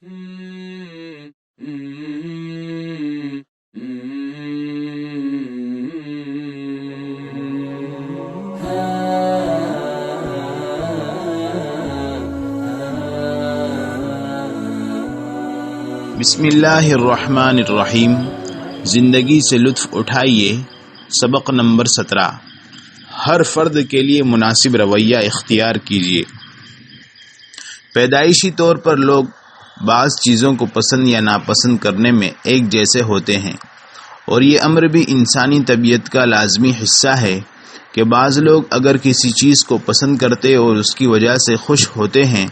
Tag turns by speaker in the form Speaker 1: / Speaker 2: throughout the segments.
Speaker 1: بسم اللہ الرحمن الرحیم۔ زندگی سے لطف اٹھائیے۔ سبق نمبر 17۔ ہر فرد کے لیے مناسب رویہ اختیار کیجیے۔ پیدائشی طور پر لوگ بعض چیزوں کو پسند یا ناپسند کرنے میں ایک جیسے ہوتے ہیں، اور یہ امر بھی انسانی طبیعت کا لازمی حصہ ہے کہ بعض لوگ اگر کسی چیز کو پسند کرتے اور اس کی وجہ سے خوش ہوتے ہیں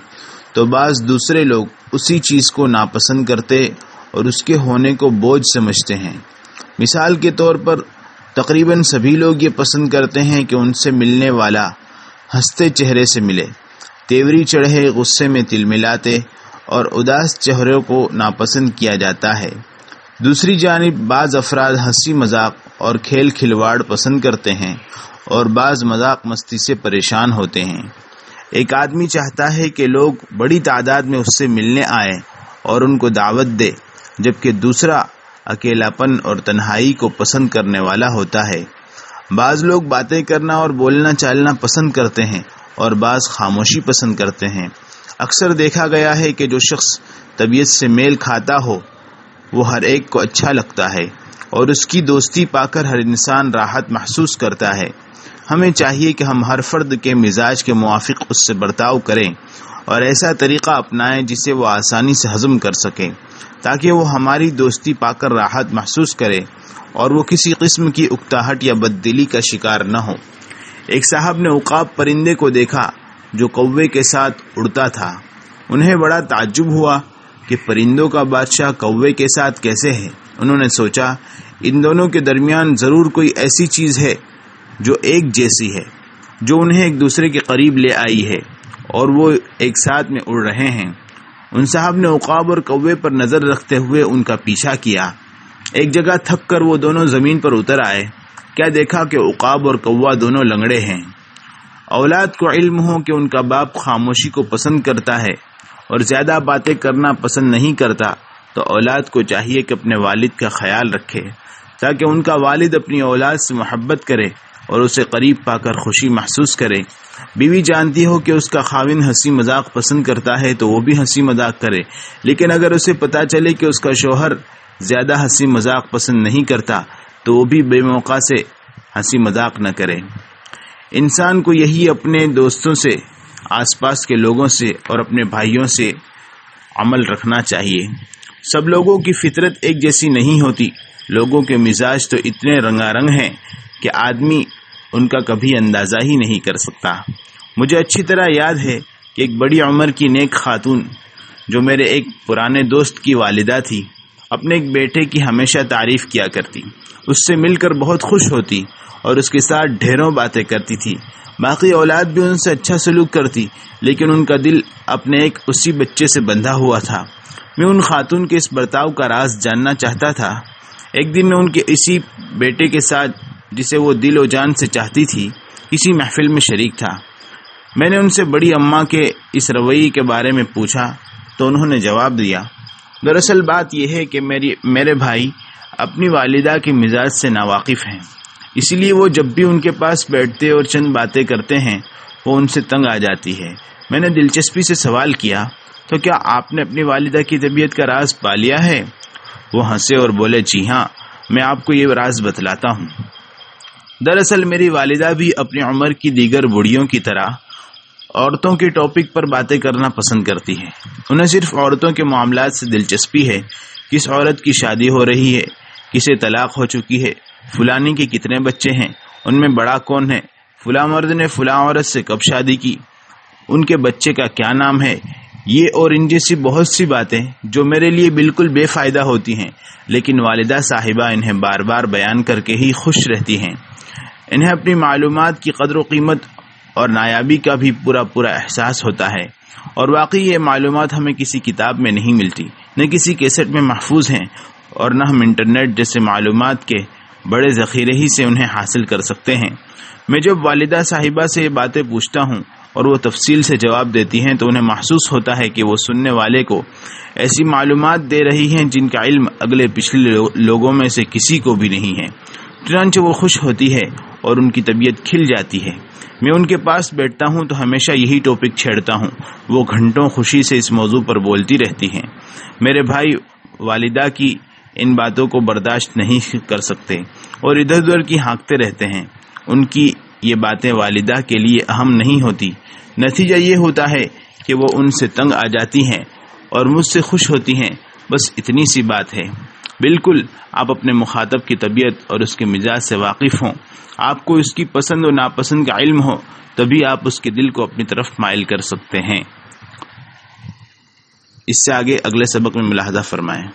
Speaker 1: تو بعض دوسرے لوگ اسی چیز کو ناپسند کرتے اور اس کے ہونے کو بوجھ سمجھتے ہیں۔ مثال کے طور پر تقریباً سبھی لوگ یہ پسند کرتے ہیں کہ ان سے ملنے والا ہنستے چہرے سے ملے، تیوری چڑھے غصے میں تل ملاتے اور اداس چہروں کو ناپسند کیا جاتا ہے۔ دوسری جانب بعض افراد ہنسی مذاق اور کھیل کھلواڑ پسند کرتے ہیں اور بعض مذاق مستی سے پریشان ہوتے ہیں۔ ایک آدمی چاہتا ہے کہ لوگ بڑی تعداد میں اس سے ملنے آئیں اور ان کو دعوت دے، جبکہ دوسرا اکیلاپن اور تنہائی کو پسند کرنے والا ہوتا ہے۔ بعض لوگ باتیں کرنا اور بولنا چالنا پسند کرتے ہیں اور بعض خاموشی پسند کرتے ہیں۔ اکثر دیکھا گیا ہے کہ جو شخص طبیعت سے میل کھاتا ہو وہ ہر ایک کو اچھا لگتا ہے اور اس کی دوستی پا کر ہر انسان راحت محسوس کرتا ہے۔ ہمیں چاہیے کہ ہم ہر فرد کے مزاج کے موافق اس سے برتاؤ کریں اور ایسا طریقہ اپنائیں جسے وہ آسانی سے ہضم کر سکیں، تاکہ وہ ہماری دوستی پا کر راحت محسوس کرے اور وہ کسی قسم کی اکتاہٹ یا بددلی کا شکار نہ ہو۔ ایک صاحب نے عقاب پرندے کو دیکھا جو کوے کے ساتھ اڑتا تھا۔ انہیں بڑا تعجب ہوا کہ پرندوں کا بادشاہ کوے کے ساتھ کیسے ہے۔ انہوں نے سوچا ان دونوں کے درمیان ضرور کوئی ایسی چیز ہے جو ایک جیسی ہے، جو انہیں ایک دوسرے کے قریب لے آئی ہے اور وہ ایک ساتھ میں اڑ رہے ہیں۔ ان صاحب نے عقاب اور کوے پر نظر رکھتے ہوئے ان کا پیچھا کیا۔ ایک جگہ تھک کر وہ دونوں زمین پر اتر آئے۔ کیا دیکھا کہ عقاب اور کوا دونوں لنگڑے ہیں۔ اولاد کو علم ہو کہ ان کا باپ خاموشی کو پسند کرتا ہے اور زیادہ باتیں کرنا پسند نہیں کرتا، تو اولاد کو چاہیے کہ اپنے والد کا خیال رکھے تاکہ ان کا والد اپنی اولاد سے محبت کرے اور اسے قریب پا کر خوشی محسوس کرے۔ بیوی جانتی ہو کہ اس کا خاوند ہنسی مذاق پسند کرتا ہے تو وہ بھی ہنسی مذاق کرے، لیکن اگر اسے پتہ چلے کہ اس کا شوہر زیادہ ہنسی مذاق پسند نہیں کرتا تو وہ بھی بے موقع سے ہنسی مذاق نہ کرے۔ انسان کو یہی اپنے دوستوں سے، آس پاس کے لوگوں سے اور اپنے بھائیوں سے عمل رکھنا چاہیے۔ سب لوگوں کی فطرت ایک جیسی نہیں ہوتی۔ لوگوں کے مزاج تو اتنے رنگا رنگ ہیں کہ آدمی ان کا کبھی اندازہ ہی نہیں کر سکتا۔ مجھے اچھی طرح یاد ہے کہ ایک بڑی عمر کی نیک خاتون جو میرے ایک پرانے دوست کی والدہ تھی، اپنے ایک بیٹے کی ہمیشہ تعریف کیا کرتی، اس سے مل کر بہت خوش ہوتی اور اس کے ساتھ ڈھیروں باتیں کرتی تھی۔ باقی اولاد بھی ان سے اچھا سلوک کرتی، لیکن ان کا دل اپنے ایک اسی بچے سے بندھا ہوا تھا۔ میں ان خاتون کے اس برتاؤ کا راز جاننا چاہتا تھا۔ ایک دن میں ان کے اسی بیٹے کے ساتھ، جسے وہ دل و جان سے چاہتی تھی، کسی محفل میں شریک تھا۔ میں نے ان سے بڑی اماں کے اس رویے کے بارے میں پوچھا تو انہوں نے جواب دیا، دراصل بات یہ ہے کہ میرے بھائی اپنی والدہ کے مزاج سے ناواقف ہیں، اس لیے وہ جب بھی ان کے پاس بیٹھتے اور چند باتیں کرتے ہیں وہ ان سے تنگ آ جاتی ہے۔ میں نے دلچسپی سے سوال کیا، تو کیا آپ نے اپنی والدہ کی طبیعت کا راز پا لیا ہے؟ وہ ہنسے اور بولے، جی ہاں، میں آپ کو یہ راز بتلاتا ہوں۔ دراصل میری والدہ بھی اپنی عمر کی دیگر بوڑھیوں کی طرح عورتوں کے ٹاپک پر باتیں کرنا پسند کرتی ہے۔ انہیں صرف عورتوں کے معاملات سے دلچسپی ہے، کس عورت کی شادی ہو رہی ہے، کسے طلاق ہو چکی ہے، فلانی کے کتنے بچے ہیں، ان میں بڑا کون ہے، فلاں مرد نے فلاں عورت سے کب شادی کی، ان کے بچے کا کیا نام ہے، یہ اور ان جیسی بہت سی باتیں جو میرے لیے بالکل بے فائدہ ہوتی ہیں، لیکن والدہ صاحبہ انہیں بار بار بیان کر کے ہی خوش رہتی ہیں۔ انہیں اپنی معلومات کی قدر و قیمت اور نایابی کا بھی پورا احساس ہوتا ہے، اور واقعی یہ معلومات ہمیں کسی کتاب میں نہیں ملتی، نہ کسی کیسٹ میں محفوظ ہیں، اور نہ ہم انٹرنیٹ جیسے معلومات کے بڑے ذخیرے ہی سے انہیں حاصل کر سکتے ہیں۔ میں جب والدہ صاحبہ سے یہ باتیں پوچھتا ہوں اور وہ تفصیل سے جواب دیتی ہیں تو انہیں محسوس ہوتا ہے کہ وہ سننے والے کو ایسی معلومات دے رہی ہیں جن کا علم اگلے پچھلے لوگوں میں سے کسی کو بھی نہیں ہے۔ چنانچہ وہ خوش ہوتی ہے اور ان کی طبیعت کھل جاتی ہے۔ میں ان کے پاس بیٹھتا ہوں تو ہمیشہ یہی ٹاپک چھیڑتا ہوں، وہ گھنٹوں خوشی سے اس موضوع پر بولتی رہتی ہیں۔ میرے بھائی والدہ کی ان باتوں کو برداشت نہیں کر سکتے اور ادھر ادھر کی ہانکتے رہتے ہیں۔ ان کی یہ باتیں والدہ کے لیے اہم نہیں ہوتی، نتیجہ یہ ہوتا ہے کہ وہ ان سے تنگ آ جاتی ہیں اور مجھ سے خوش ہوتی ہیں، بس اتنی سی بات ہے۔ بالکل آپ اپنے مخاطب کی طبیعت اور اس کے مزاج سے واقف ہوں، آپ کو اس کی پسند و ناپسند کا علم ہو، تبھی آپ اس کے دل کو اپنی طرف مائل کر سکتے ہیں۔ اس سے آگے اگلے سبق میں ملاحظہ فرمائیں۔